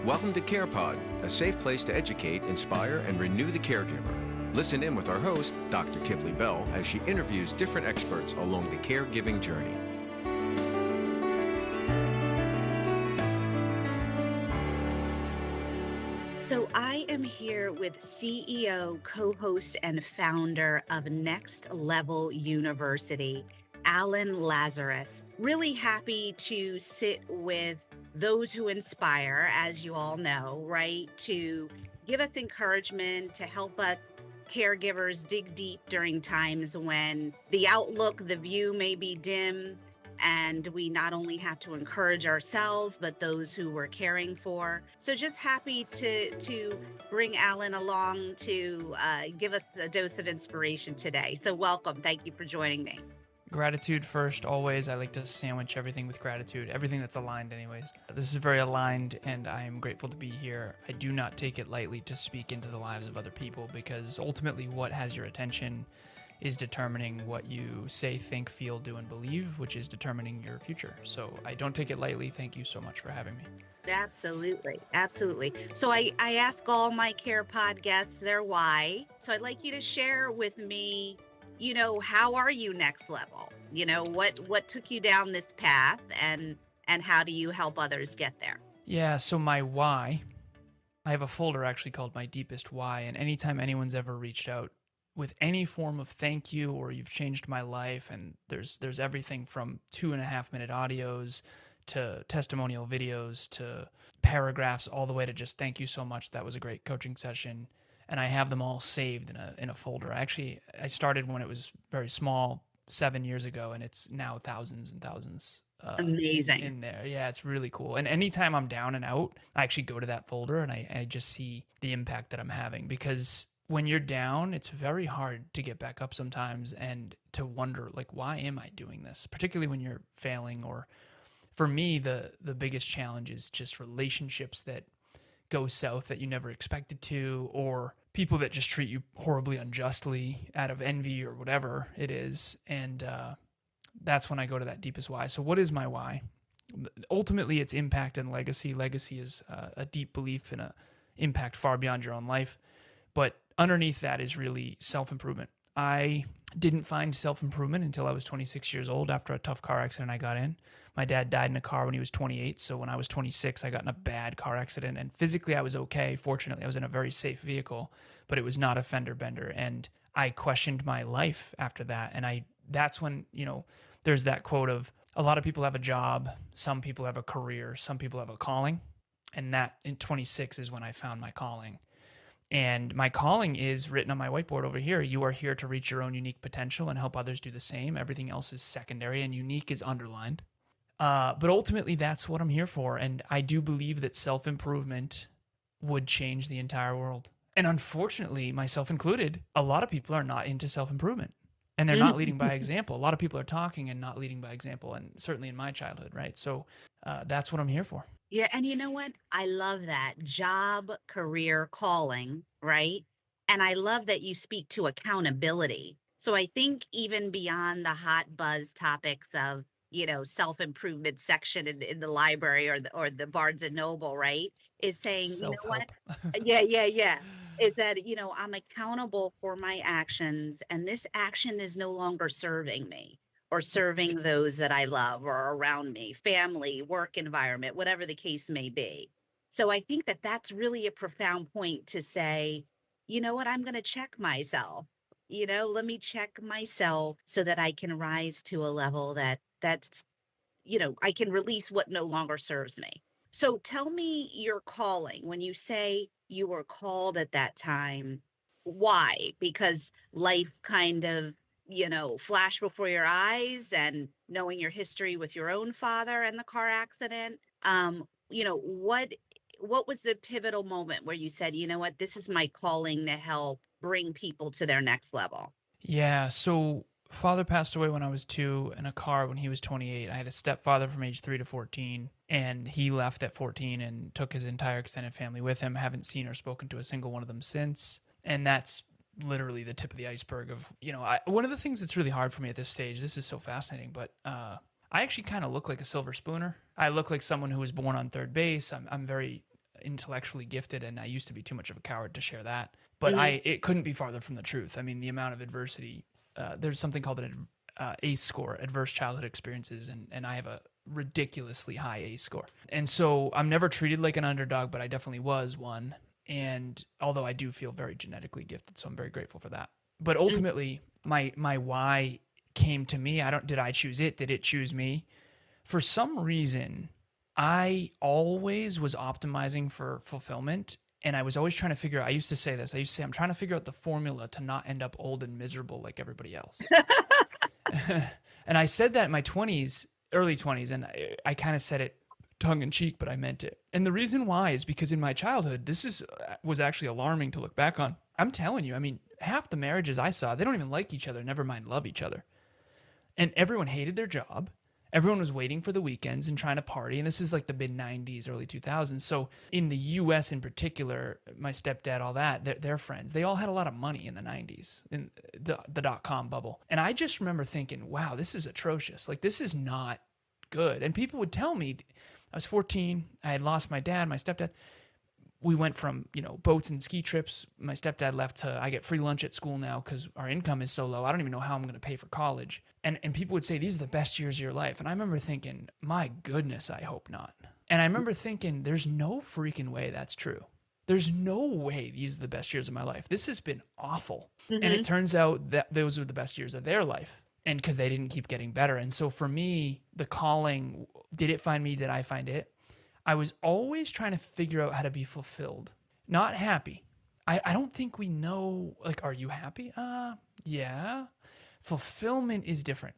Welcome to CarePod, a safe place to educate, inspire, and renew the caregiver. Listen in with our host, Dr. Kipley Bell, as she interviews different experts along the caregiving journey. So I am here with CEO, co-host, and founder of Next Level University, Alan Lazarus. Really happy to sit with those who inspire, as you all know, right? To give us encouragement, to help us caregivers dig deep during times when the outlook, the view may be dim, and we not only have to encourage ourselves, but those who we're caring for. So just happy to bring Alan along to give us a dose of inspiration today. So welcome. Thank you for joining me. Gratitude first, always. I like to sandwich everything with gratitude, everything that's aligned anyways. This is very aligned, and I am grateful to be here. I do not take it lightly to speak into the lives of other people, because ultimately what has your attention is determining what you say, think, feel, do, and believe, which is determining your future. So I don't take it lightly. Thank you so much for having me. Absolutely. Absolutely. So I ask all my CarePod guests their why. So I'd like you to share with me, how are you next level? What took you down this path, and how do you help others get there? Yeah, so my why, I have a folder actually called My Deepest Why, and anytime anyone's ever reached out with any form of thank you or you've changed my life, and there's everything from 2.5-minute audios to testimonial videos to paragraphs all the way to just thank you so much, that was a great coaching session. And I have them all saved in a folder. I started when it was very small 7 years ago, and it's now thousands and thousands Amazing. in there. Yeah, it's really cool. And anytime I'm down and out, I actually go to that folder and I just see the impact that I'm having, because when you're down, it's very hard to get back up sometimes and to wonder, like, why am I doing this? Particularly when you're failing. Or for me, the biggest challenge is just relationships that go south that you never expected to, or people that just treat you horribly unjustly out of envy or whatever it is. And that's when I go to that deepest why. So what is my why? Ultimately, it's impact and legacy. Legacy is a deep belief in a impact far beyond your own life. But underneath that is really self-improvement. I didn't find self-improvement until I was 26 years old after a tough car accident I got in. My dad died in a car when he was 28, so when I was 26, I got in a bad car accident, and physically I was okay. Fortunately, I was in a very safe vehicle, but it was not a fender bender, and I questioned my life after that. And that's when, there's that quote of, a lot of people have a job, some people have a career, some people have a calling, and that in 26 is when I found my calling. And my calling is written on my whiteboard over here. You are here to reach your own unique potential and help others do the same. Everything else is secondary, and unique is underlined. But ultimately, that's what I'm here for. And I do believe that self-improvement would change the entire world. And unfortunately, myself included, a lot of people are not into self-improvement. And they're not leading by example. A lot of people are talking and not leading by example. And certainly in my childhood, right? So that's what I'm here for. Yeah, and you know what? I love that. Job, career, calling, right? And I love that you speak to accountability. So I think even beyond the hot buzz topics of, self-improvement section in the library or the Barnes and Noble, right? Is saying, you know what? Self-help. Yeah. Is that, I'm accountable for my actions, and this action is no longer serving me or serving those that I love or around me, family, work environment, whatever the case may be. So I think that that's really a profound point to say, you know what, I'm going to check myself. Let me check myself so that I can rise to a level that's, I can release what no longer serves me. So tell me your calling. When you say you were called at that time, why? Because life kind of flash before your eyes, and knowing your history with your own father and the car accident. What was the pivotal moment where you said, you know what, this is my calling to help bring people to their next level? Yeah, so father passed away when I was 2 in a car when he was 28. I had a stepfather from age 3 to 14, and he left at 14 and took his entire extended family with him. Haven't seen or spoken to a single one of them since. And that's literally the tip of the iceberg of, one of the things that's really hard for me at this stage, this is so fascinating, but I actually kind of look like a silver spooner. I look like someone who was born on third base. I'm very intellectually gifted, and I used to be too much of a coward to share that. But Mhm. it couldn't be farther from the truth. I mean, the amount of adversity, there's something called an ACE score, adverse childhood experiences, and I have a ridiculously high ACE score. And so I'm never treated like an underdog, but I definitely was one. And although I do feel very genetically gifted, so I'm very grateful for that. But Mhm. ultimately, my why came to me. Did I choose it? Did it choose me? For some reason, I always was optimizing for fulfillment. And I was always trying to figure out, I used to say this, I used to say, I'm trying to figure out the formula to not end up old and miserable like everybody else. And I said that in my 20s, early 20s, and I kind of said it tongue in cheek, but I meant it. And the reason why is because in my childhood, was actually alarming to look back on. I'm telling you, I mean, half the marriages I saw, they don't even like each other, never mind love each other. And everyone hated their job. Everyone was waiting for the weekends and trying to party. And this is like the mid 90s, early 2000s. So in the US in particular, my stepdad, all that, their friends, they all had a lot of money in the 90s, in the dot-com bubble. And I just remember thinking, wow, this is atrocious. Like, this is not good. And people would tell me, I was 14, I had lost my dad, my stepdad. We went from, boats and ski trips. My stepdad left to, I get free lunch at school now because our income is so low. I don't even know how I'm going to pay for college. And people would say, these are the best years of your life. And I remember thinking, my goodness, I hope not. And I remember thinking, there's no freaking way that's true. There's no way these are the best years of my life. This has been awful. And it turns out that those were the best years of their life. And because they didn't keep getting better. And so for me, the calling, did it find me? Did I find it? I was always trying to figure out how to be fulfilled, not happy. I don't think we know, like, are you happy? Yeah. Fulfillment is different.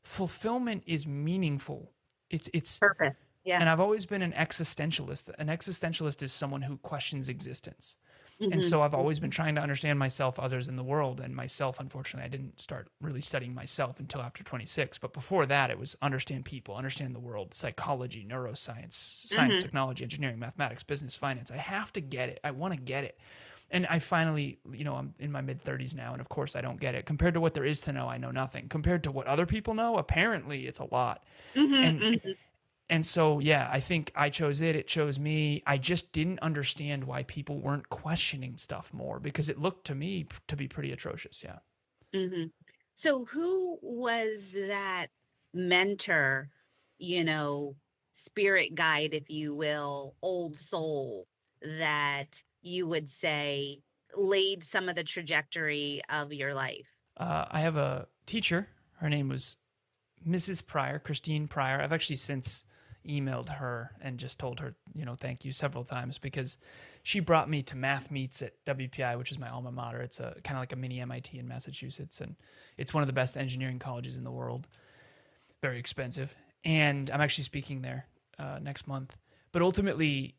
Fulfillment is meaningful. It's, Purpose. Yeah. and I've always been an existentialist. An existentialist is someone who questions existence. And Mhm. so I've always been trying to understand myself, others in the world, and myself. Unfortunately, I didn't start really studying myself until after 26. But before that, it was understand people, understand the world, psychology, neuroscience, science, Mhm. technology, engineering, mathematics, business, finance. I have to get it. I want to get it. And I finally, I'm in my mid 30s now, and of course I don't get it. Compared to what there is to know, I know nothing. Compared to what other people know, apparently it's a lot. Mhm. And Mhm. and so, yeah, I think I chose it. It chose me. I just didn't understand why people weren't questioning stuff more because it looked to me to be pretty atrocious. Yeah. Mhm. So who was that mentor, you know, spirit guide, if you will, old soul that you would say laid some of the trajectory of your life? I have a teacher. Her name was Mrs. Pryor, Christine Pryor. I've actually since emailed her and just told her, thank you several times because she brought me to math meets at WPI, which is my alma mater. It's a kind of like a mini MIT in Massachusetts, and it's one of the best engineering colleges in the world. Very expensive, and I'm actually speaking there next month. But ultimately,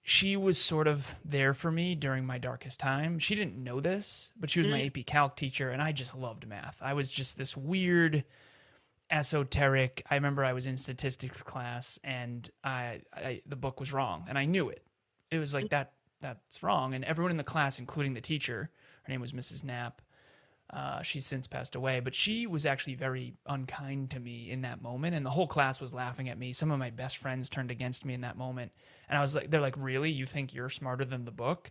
she was sort of there for me during my darkest time. She didn't know this, but she was my Mm. AP Calc teacher, and I just loved math. I was just this weird esoteric. I remember I was in statistics class and the book was wrong and I knew it. It was like that's wrong. And everyone in the class, including the teacher, her name was Mrs. Knapp. She's since passed away, but she was actually very unkind to me in that moment. And the whole class was laughing at me. Some of my best friends turned against me in that moment. And I was like, they're like, really? You think you're smarter than the book?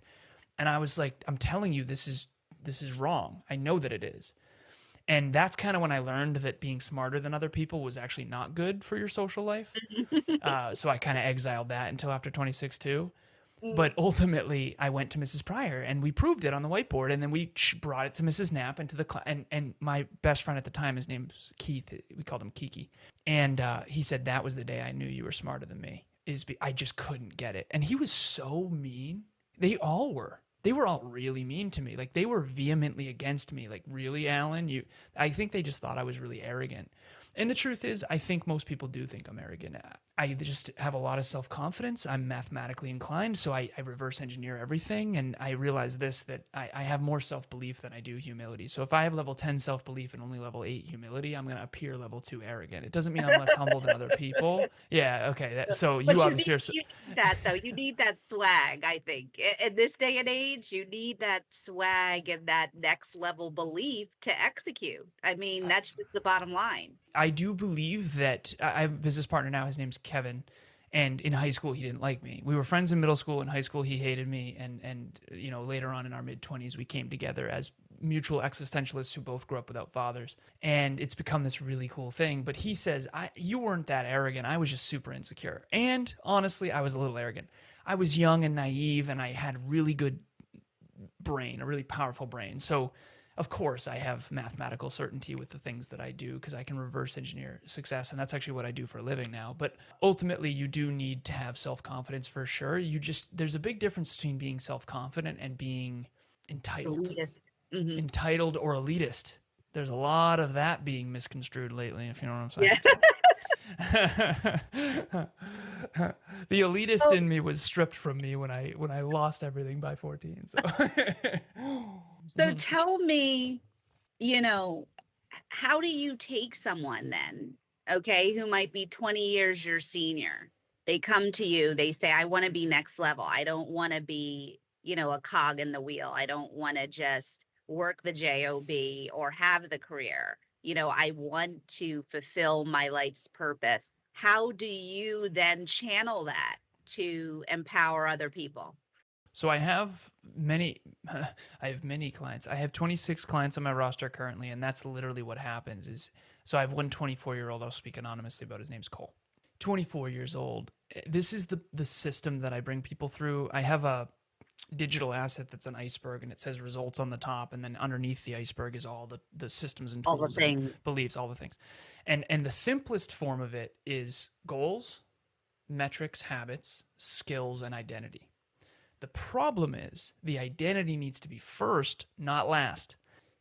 And I was like, I'm telling you, this is wrong. I know that it is. And that's kind of when I learned that being smarter than other people was actually not good for your social life. So I kind of exiled that until after 26 too. Mm. But ultimately, I went to Mrs. Pryor and we proved it on the whiteboard. And then we brought it to Mrs. Knapp and to the class. And my best friend at the time, his name's Keith. We called him Kiki. And he said, that was the day I knew you were smarter than me. I just couldn't get it. And he was so mean. They all were. They were all really mean to me. Like, they were vehemently against me. Like, really, Alan? I think they just thought I was really arrogant. And the truth is, I think most people do think I'm arrogant. I just have a lot of self-confidence. I'm mathematically inclined, so I reverse engineer everything. And I realize that I have more self-belief than I do humility. So if I have level 10 self-belief and only level 8 humility, I'm going to appear level 2 arrogant. It doesn't mean I'm less humble than other people. Yeah, okay. So you But obviously are... you need that though. You need that swag, I think. In this day and age, you need that swag and that next level belief to execute. I mean, that's just the bottom line. I do believe that I have a business partner now. His name's Kevin, And in high school, he didn't like me. We were friends in middle school. In high school, he hated me. And later on in our mid-20s, we came together as mutual existentialists who both grew up without fathers. And it's become this really cool thing. But he says, you weren't that arrogant. I was just super insecure. And honestly, I was a little arrogant. I was young and naive, and I had really good brain, a really powerful brain. So of course I have mathematical certainty with the things that I do because I can reverse engineer success. And that's actually what I do for a living now. But ultimately you do need to have self-confidence for sure. There's a big difference between being self-confident and being entitled. Elitist. Mm-hmm. Entitled or elitist. There's a lot of that being misconstrued lately, if you know what I'm saying. Yeah. The elitist in me was stripped from me when I lost everything by 14. So tell me, how do you take someone then, okay, who might be 20 years your senior? They come to you, they say, I want to be next level. I don't want to be, a cog in the wheel. I don't want to just work the job or have the career. I want to fulfill my life's purpose. How do you then channel that to empower other people? So I have many clients. I have 26 clients on my roster currently, and that's literally what happens so I have one 24-year-old, I'll speak anonymously about, his name's Cole. 24 years old. This is the system that I bring people through. I have a digital asset that's an iceberg, and it says results on the top, and then underneath the iceberg is all the systems and tools, all the things, and beliefs, all the things. And the simplest form of it is goals, metrics, habits, skills, and identity. The problem is the identity needs to be first, not last.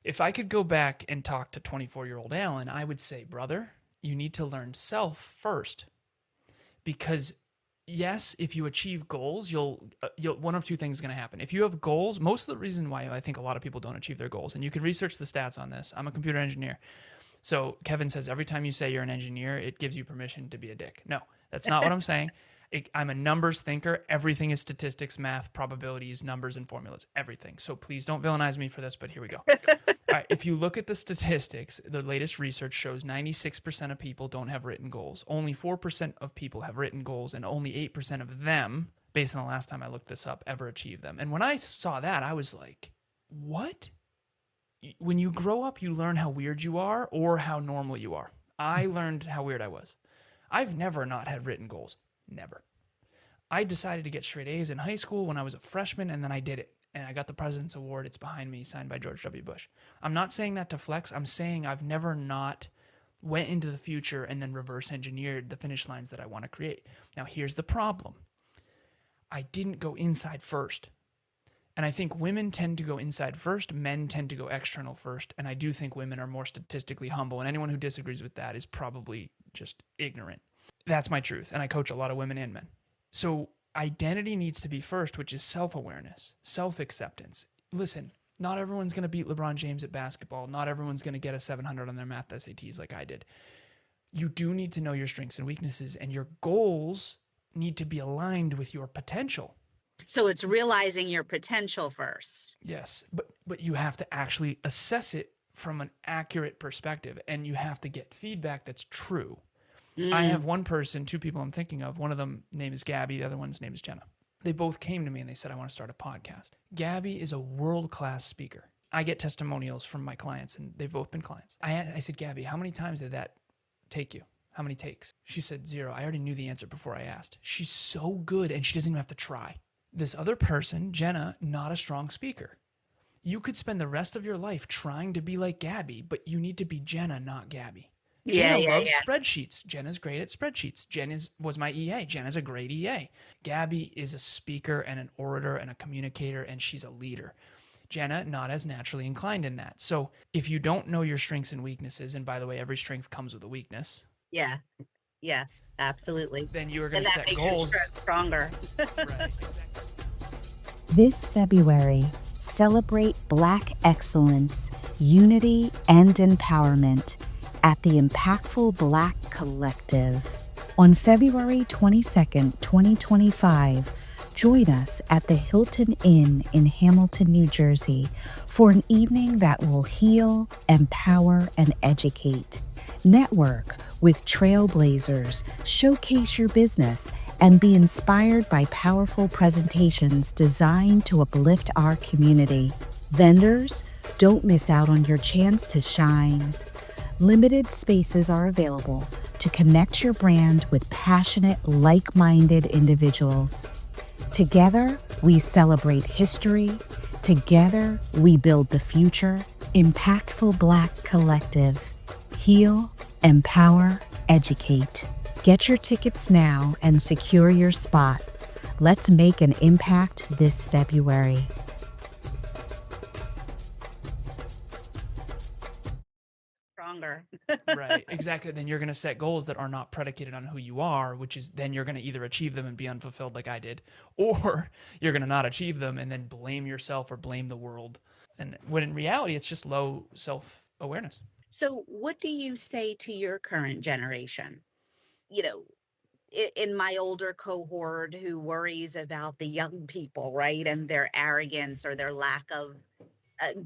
If I could go back and talk to 24-year-old Alan, I would say, brother, you need to learn self first. Because yes, if you achieve goals, you'll one of two things is going to happen. If you have goals, most of the reason why I think a lot of people don't achieve their goals, and you can research the stats on this. I'm a computer engineer. So Kevin says every time you say you're an engineer, it gives you permission to be a dick. No, that's not what I'm saying. I'm a numbers thinker. Everything is statistics, math, probabilities, numbers, and formulas. Everything. So please don't villainize me for this, but here we go. All right. If you look at the statistics, the latest research shows 96% of people don't have written goals. Only 4% of people have written goals, and only 8% of them, based on the last time I looked this up, ever achieve them. And when I saw that, I was like, what? When you grow up, you learn how weird you are or how normal you are. I learned how weird I was. I've never not had written goals. Never. I decided to get straight A's in high school when I was a freshman, and then I did it. And I got the President's Award. It's behind me, signed by George W. Bush. I'm not saying that to flex. I'm saying I've never not went into the future and then reverse engineered the finish lines that I want to create. Now, here's the problem. I didn't go inside first. And I think women tend to go inside first. Men tend to go external first. And I do think women are more statistically humble. And anyone who disagrees with that is probably just ignorant. That's my truth. And I coach a lot of women and men. So identity needs to be first, which is self-awareness, self-acceptance. Listen, not everyone's going to beat LeBron James at basketball. Not everyone's going to get a 700 on their math SATs like I did. You do need to know your strengths and weaknesses, and your goals need to be aligned with your potential. So it's realizing your potential first. Yes, but you have to actually assess it from an accurate perspective, and you have to get feedback that's true. I have two people I'm thinking of. One of them name is Gabby. The other one's name is Jenna. They both came to me and they said, I want to start a podcast. Gabby is a world-class speaker. I get testimonials from my clients, and they've both been clients. I said, Gabby, how many times did that take you? How many takes? She said 0. I already knew the answer before I asked. She's so good, and she doesn't even have to try. This other person, Jenna, not a strong speaker. You could spend the rest of your life trying to be like Gabby, but you need to be Jenna, not Gabby. Jenna loves spreadsheets. Jenna's great at spreadsheets. Was my EA. Jenna's a great EA. Gabby is a speaker and an orator and a communicator, and she's a leader. Jenna, not as naturally inclined in that. So if you don't know your strengths and weaknesses, and by the way, every strength comes with a weakness. Yeah. Yes, absolutely. Then you are going to set goals. Stronger. Right. This February, celebrate Black excellence, unity, and empowerment at the Impactful Black Collective. On February 22nd, 2025, join us at the Hilton Inn in Hamilton, New Jersey for an evening that will heal, empower, and educate. Network with trailblazers, showcase your business, and be inspired by powerful presentations designed to uplift our community. Vendors, don't miss out on your chance to shine. Limited spaces are available to connect your brand with passionate, like-minded individuals. Together, we celebrate history. Together, we build the future. Impactful Black Collective. Heal, empower, educate. Get your tickets now and secure your spot. Let's make an impact this February. Stronger. Right, exactly. Then you're going to set goals that are not predicated on who you are, which is then you're going to either achieve them and be unfulfilled like I did, or you're going to not achieve them and then blame yourself or blame the world. And when in reality, it's just low self-awareness. So, what do you say to your current generation? You know, in my older cohort who worries about the young people, right? And their arrogance or their lack of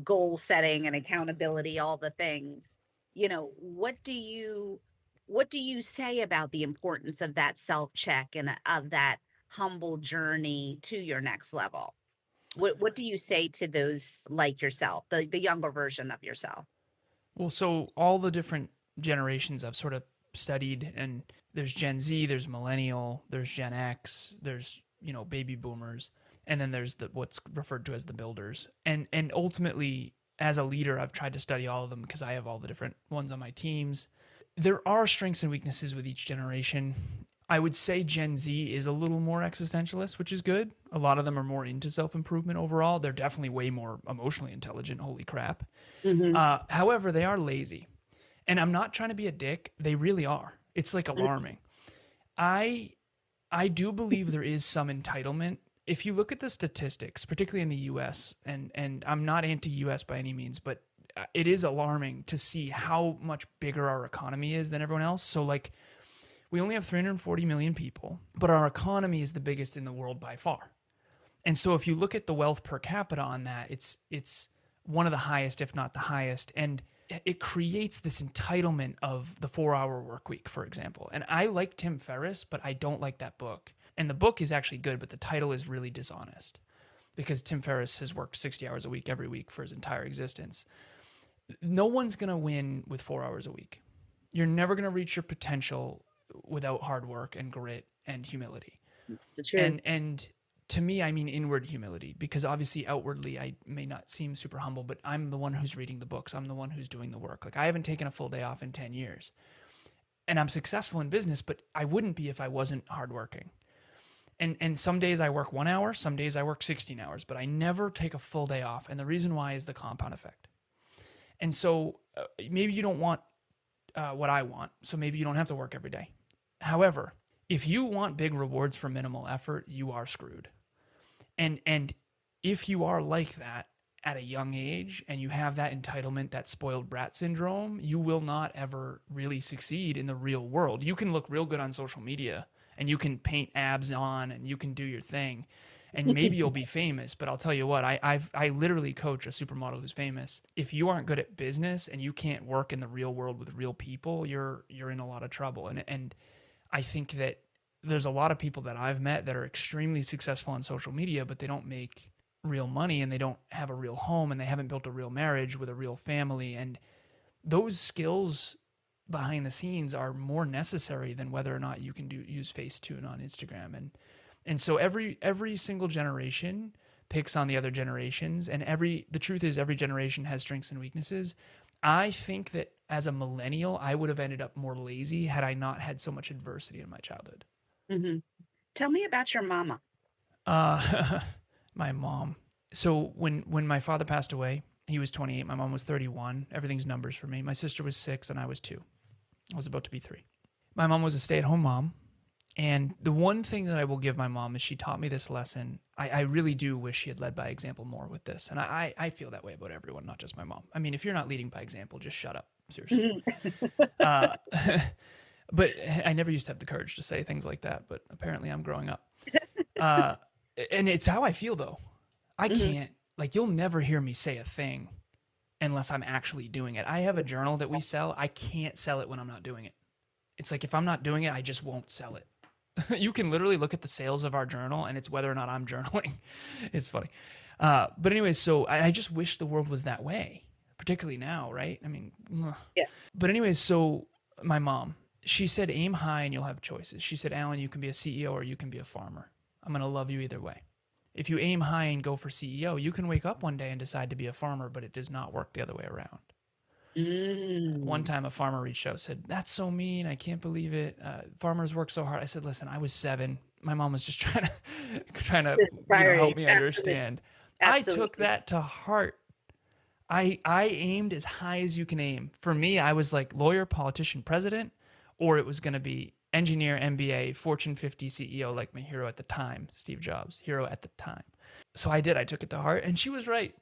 goal setting and accountability, all the things. What do you say about the importance of that self check and of that humble journey to your next level? What do you say to those like yourself, the younger version of yourself? Well, so all the different generations I've sort of studied, and there's Gen Z, there's Millennial, there's Gen X, there's, baby boomers, and then there's what's referred to as the builders. And ultimately, as a leader, I've tried to study all of them because I have all the different ones on my teams. There are strengths and weaknesses with each generation. I would say Gen Z is a little more existentialist, which is good. A lot of them are more into self-improvement overall. They're definitely way more emotionally intelligent. Holy crap. However, they are lazy. And I'm not trying to be a dick. They really are. It's like alarming. I do believe there is some entitlement. If you look at the statistics, particularly in the US, and I'm not anti-US by any means, but it is alarming to see how much bigger our economy is than everyone else. So like, we only have 340 million people, but our economy is the biggest in the world by far. And so if you look at the wealth per capita on that, it's one of the highest, if not the highest. And it creates this entitlement of the 4-hour work week, for example. And I like Tim Ferriss, but I don't like that book. And the book is actually good, but the title is really dishonest because Tim Ferriss has worked 60 hours a week every week for his entire existence. No one's going to win with 4 hours a week. You're never going to reach your potential without hard work and grit and humility. That's true. And to me, I mean inward humility, because obviously outwardly I may not seem super humble, but I'm the one who's reading the books. I'm the one who's doing the work. Like I haven't taken a full day off in 10 years and I'm successful in business, but I wouldn't be if I wasn't hardworking. And some days I work 1 hour, some days I work 16 hours, but I never take a full day off. And the reason why is the compound effect. And so maybe you don't want what I want. So maybe you don't have to work every day. However, if you want big rewards for minimal effort, you are screwed. And if you are like that at a young age and you have that entitlement, that spoiled brat syndrome, you will not ever really succeed in the real world. You can look real good on social media and you can paint abs on and you can do your thing and maybe you'll be famous. But I'll tell you what, I literally coach a supermodel who's famous. If you aren't good at business and you can't work in the real world with real people, you're in a lot of trouble. And I think that there's a lot of people that I've met that are extremely successful on social media, but they don't make real money and they don't have a real home and they haven't built a real marriage with a real family. And those skills behind the scenes are more necessary than whether or not you can use Facetune on Instagram. And so every single generation picks on the other generations, and the truth is every generation has strengths and weaknesses. I think that as a millennial, I would have ended up more lazy had I not had so much adversity in my childhood. Mm-hmm. Tell me about your mama. My mom. So when my father passed away, he was 28. My mom was 31. Everything's numbers for me. My sister was 6 and I was 2. I was about to be 3. My mom was a stay-at-home mom. And the one thing that I will give my mom is she taught me this lesson. I really do wish she had led by example more with this. And I feel that way about everyone, not just my mom. I mean, if you're not leading by example, just shut up. Seriously. But I never used to have the courage to say things like that, but apparently I'm growing up. And it's how I feel though. I can't, like, you'll never hear me say a thing unless I'm actually doing it. I have a journal that we sell. I can't sell it when I'm not doing it. It's like, if I'm not doing it, I just won't sell it. You can literally look at the sales of our journal and it's whether or not I'm journaling. It's funny. But anyway, so I just wish the world was that way, particularly now, right? I mean, Yeah. But anyway, so my mom, she said, aim high and you'll have choices. She said, Alan, you can be a CEO or you can be a farmer. I'm going to love you either way. If you aim high and go for CEO, you can wake up one day and decide to be a farmer, but it does not work the other way around. One time a farmer reached out, said, that's so mean. I can't believe it. Farmers work so hard. I said, listen, I was 7. My mom was just trying to help me understand. Absolutely. I took that to heart. I aimed as high as you can aim. For me, I was like lawyer, politician, president, or it was going to be engineer, MBA, Fortune 50 CEO, like my hero at the time, Steve Jobs, hero at the time. So I did. I took it to heart, and she was right.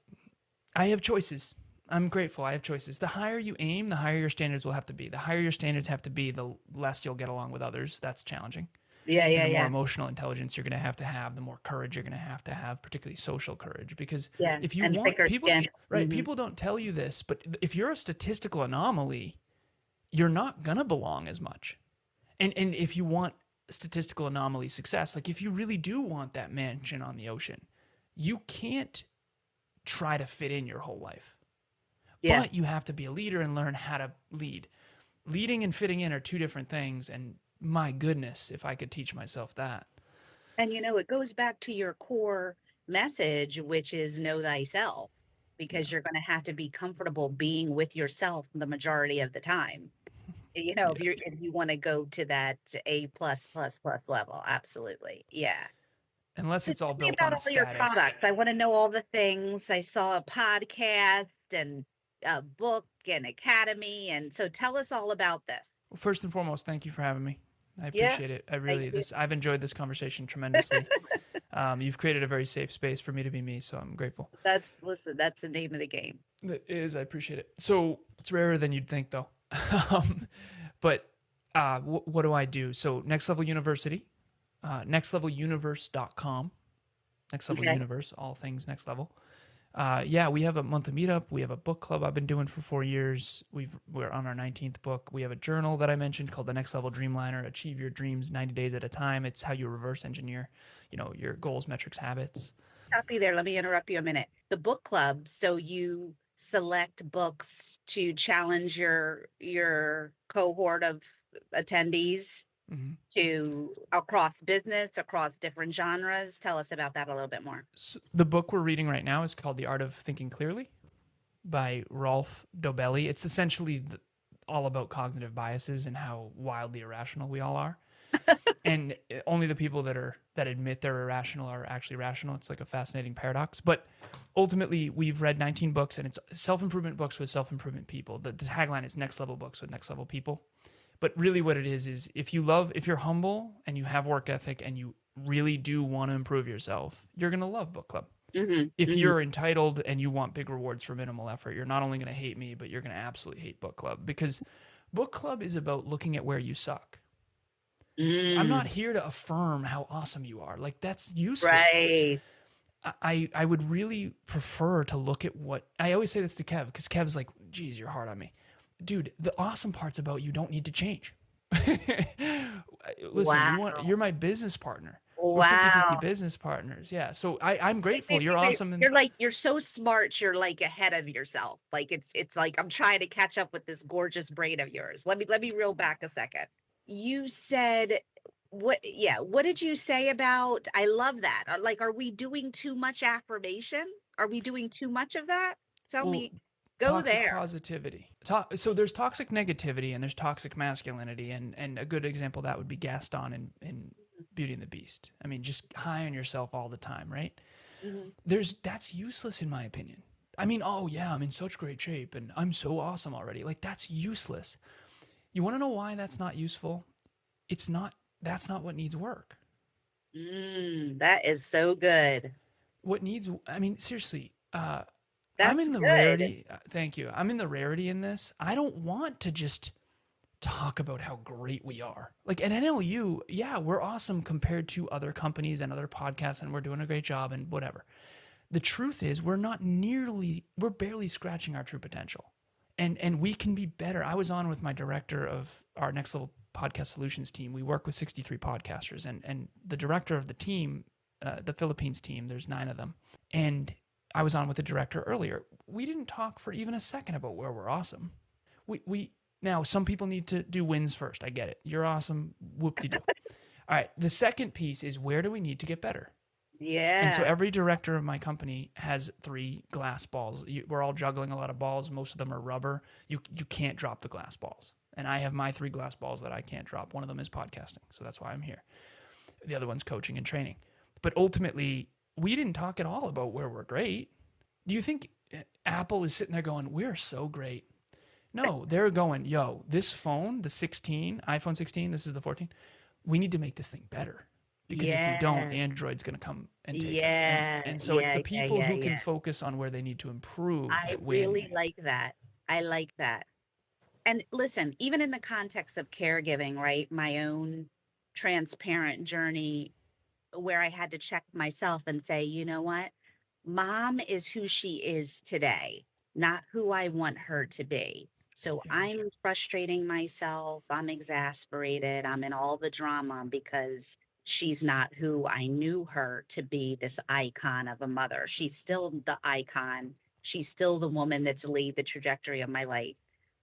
I have choices. I'm grateful. I have choices. The higher you aim, the higher your standards will have to be. The higher your standards have to be, the less you'll get along with others. That's challenging. Yeah, And the more emotional intelligence you're going to have, the more courage you're going to have, particularly social courage. Because if you want people, right, people don't tell you this, but if you're a statistical anomaly, you're not going to belong as much. And if you want statistical anomaly success, like if you really do want that mansion on the ocean, you can't try to fit in your whole life. Yeah. But you have to be a leader and learn how to lead. Leading and fitting in are two different things. And my goodness, if I could teach myself that. And it goes back to your core message, which is know thyself, because you're going to have to be comfortable being with yourself the majority of the time. If you want to go to that A+++ level, absolutely. Yeah. Unless it's all built about on all your status. products. I want to know all the things. I saw a podcast and a book and academy. And so tell us all about this. Well, first and foremost, thank you for having me. I appreciate it. I've enjoyed this conversation tremendously. You've created a very safe space for me to be me, so I'm grateful. That's the name of the game. It is. I appreciate it. So it's rarer than you'd think, though. But what do I do? So Next Level University, nextleveluniverse.com. Next Level Universe, all things Next Level. We have a monthly meetup. We have a book club I've been doing for 4 years. We're on our 19th book. We have a journal that I mentioned called the Next Level Dreamliner, Achieve Your Dreams 90 Days at a Time. It's how you reverse engineer, your goals, metrics, habits. Stop you there. Let me interrupt you a minute. The book club. So you select books to challenge your cohort of attendees to across business, across different genres. Tell us about that a little bit more. So the book we're reading right now is called The Art of Thinking Clearly by Rolf Dobelli. It's essentially all about cognitive biases and how wildly irrational we all are. And only the people that admit they're irrational are actually rational. It's like a fascinating paradox. But ultimately, we've read 19 books, and it's self-improvement books with self-improvement people. The tagline is Next Level Books with Next Level People. But really what it is if you're humble and you have work ethic and you really do want to improve yourself, you're going to love book club. If you're entitled and you want big rewards for minimal effort, you're not only going to hate me, but you're going to absolutely hate book club, because book club is about looking at where you suck. I'm not here to affirm how awesome you are. Like, that's useless. Right. I would really prefer to look at what I always say this to Kev, because Kev's like, geez, you're hard on me. Dude, the awesome parts about you don't need to change. Listen, you're my business partner. We're 50-50 business partners. Yeah. So I'm grateful. You're awesome. You're so smart. You're like ahead of yourself. Like it's like I'm trying to catch up with this gorgeous brain of yours. Let me reel back a second. You said what did you say about, I love that. Are we doing too much affirmation? Are we doing too much of that? Tell me. Go toxic there. Positivity. So there's toxic negativity and there's toxic masculinity, and a good example of that would be Gaston in Beauty and the Beast. I mean, just high on yourself all the time, right? That's useless in my opinion. I mean, oh yeah, I'm in such great shape and I'm so awesome already. Like, that's useless. You want to know why that's not useful? That's not what needs work. That is so good. Seriously, That's I'm in the good. rarity. Thank you. I'm in the rarity in this. I don't want to just talk about how great we are. Like at NLU, yeah, we're awesome compared to other companies and other podcasts, and we're doing a great job and whatever. The truth is we're barely scratching our true potential. And we can be better. I was on with my director of our Next Level Podcast Solutions team. We work with 63 podcasters, and the director of the team, the Philippines team, there's 9 of them. And I was on with the director earlier. We didn't talk for even a second about where we're awesome. We now, some people need to do wins first. I get it. You're awesome. Whoop-de-doo. All right. The second piece is, where do we need to get better? Yeah. And so every director of my company has 3 glass balls. We're all juggling a lot of balls. Most of them are rubber. You can't drop the glass balls. And I have my 3 glass balls that I can't drop. One of them is podcasting. So that's why I'm here. The other one's coaching and training. But ultimately, we didn't talk at all about where we're great. Do you think Apple is sitting there going, we're so great? No, they're going, yo, this phone, the iPhone 16, this is the 14, we need to make this thing better. Because if we don't, Android's going to come and take us. And so it's the people who can focus on where they need to improve. I really like that. I like that. And listen, even in the context of caregiving, right? My own transparent journey where I had to check myself and say, you know what? Mom is who she is today, not who I want her to be. So I'm frustrating myself. I'm exasperated. I'm in all the drama because she's not who I knew her to be, this icon of a mother. She's still the icon. She's still the woman that's laid the trajectory of my life.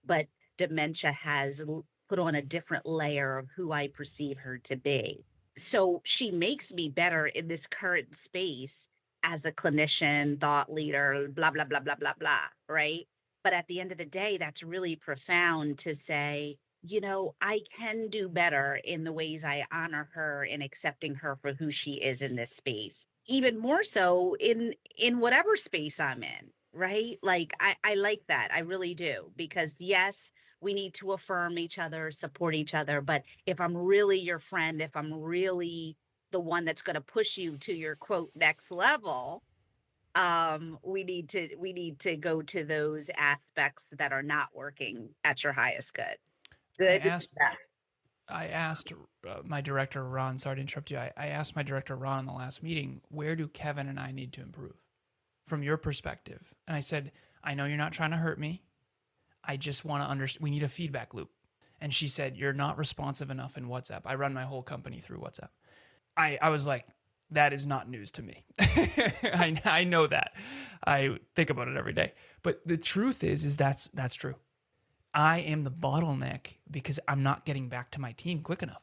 But dementia has put on a different layer of who I perceive her to be. So she makes me better in this current space as a clinician, thought leader, blah, blah, blah, blah, blah, blah, right? But at the end of the day, that's really profound to say, you know, I can do better in the ways I honor her and accepting her for who she is in this space. Even more so in whatever space I'm in, right? Like, I like that. I really do. Because yes, we need to affirm each other, support each other. But if I'm really your friend, if I'm really the one that's going to push you to your quote next level, we need to go to those aspects that are not working at your highest good. I asked my director, Ron, sorry to interrupt you. I asked my director, Ron, in the last meeting, where do Kevin and I need to improve from your perspective? And I said, I know you're not trying to hurt me. I just want to understand. We need a feedback loop. And she said, you're not responsive enough in WhatsApp. I run my whole company through WhatsApp. I was like, that is not news to me. I know that. I think about it every day. But the truth is that's true. I am the bottleneck because I'm not getting back to my team quick enough.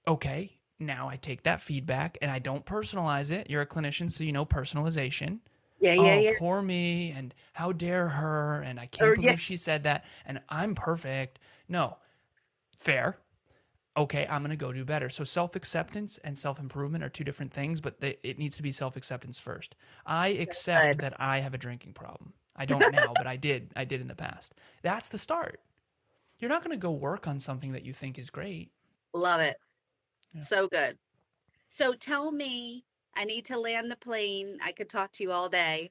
Okay, now I take that feedback and I don't personalize it. You're a clinician, so you know personalization. Yeah. Poor me, and how dare her, and I can't believe she said that, and I'm perfect. No, fair. Okay, I'm going to go do better. So self-acceptance and self-improvement are 2 different things, but it needs to be self-acceptance first. I accept that I have a drinking problem. I don't now, but I did in the past. That's the start. You're not going to go work on something that you think is great. Love it. Yeah. So good. So tell me, I need to land the plane. I could talk to you all day.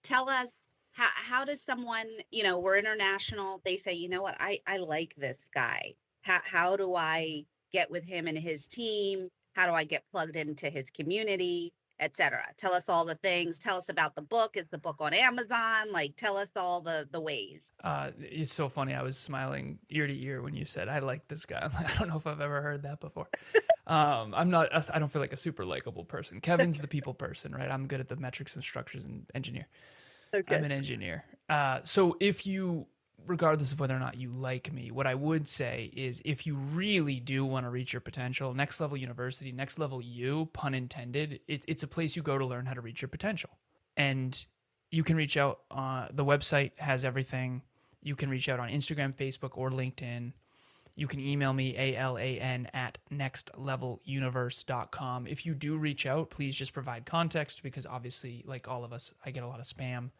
Tell us, how does someone, you know, we're international. They say, you know what, I like this guy. How do I get with him and his team? How do I get plugged into his community, etc.? Tell us all the things. Tell us about the book. Is the book on Amazon? Like, tell us all the ways. It's so funny. I was smiling ear to ear when you said, I like this guy. I'm like, I don't know if I've ever heard that before. I don't feel like a super likable person. Kevin's the people person, right? I'm good at the metrics and structures and engineer. Okay. I'm an engineer. So if you, regardless of whether or not you like me, what I would say is, if you really do want to reach your potential, Next Level University, Next Level You, pun intended, it's a place you go to learn how to reach your potential. And you can reach out. The website has everything. You can reach out on Instagram, Facebook, or LinkedIn. You can email me, alan@nextleveluniverse.com. If you do reach out, please just provide context, because obviously, like all of us, I get a lot of spam.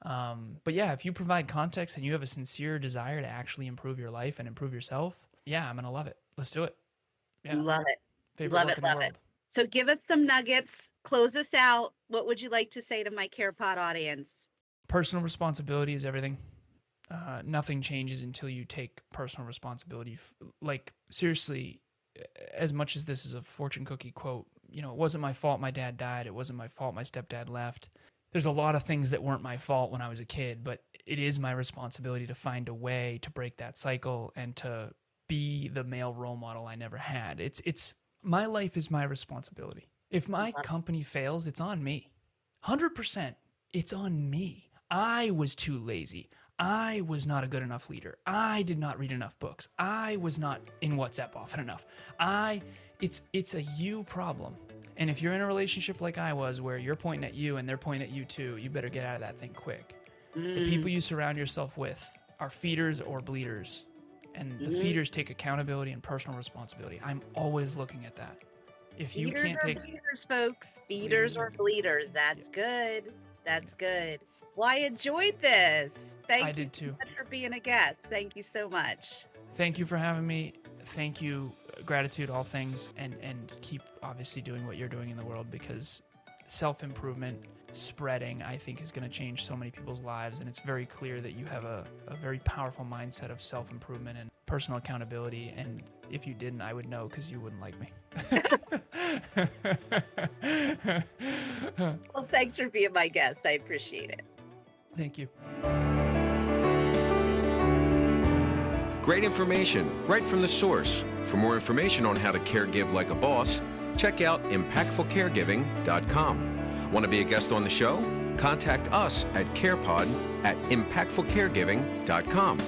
But yeah, if you provide context and you have a sincere desire to actually improve your life and improve yourself, yeah, I'm going to love it. Let's do it. Yeah. Love it. Favorite love work it. in the Love world. it. So give us some nuggets. Close us out. What would you like to say to my CarePod audience? Personal responsibility is everything. Nothing changes until you take personal responsibility. Like, seriously, as much as this is a fortune cookie quote, you know, it wasn't my fault my dad died. It wasn't my fault my stepdad left. there's a lot of things that weren't my fault when I was a kid, but it is my responsibility to find a way to break that cycle and to be the male role model I never had. It's my life is my responsibility. If my company fails, it's on me. 100%. It's on me. I was too lazy. I was not a good enough leader. I did not read enough books. I was not in WhatsApp often enough. It's a you problem. And if you're in a relationship like I was, where you're pointing at you and they're pointing at you too, you better get out of that thing quick. The people you surround yourself with are feeders or bleeders. And the feeders take accountability and personal responsibility. I'm always looking at that. If you Feeders can't or take bleeders, folks. Feeders or bleeders. That's good. That's good. Well, I enjoyed this. Thank you did so too. much for being a guest. Thank you so much. Thank you for having me. Thank you. Gratitude, all things, and keep obviously doing what you're doing in the world, because self-improvement spreading, I think, is going to change so many people's lives. And it's very clear that you have a very powerful mindset of self-improvement and personal accountability. And if you didn't, I would know, because you wouldn't like me. Well, thanks for being my guest. I appreciate it. Thank you. Great information right from the source. For more information on how to caregive like a boss, check out impactfulcaregiving.com. Want to be a guest on the show? Contact us at CarePod at impactfulcaregiving.com.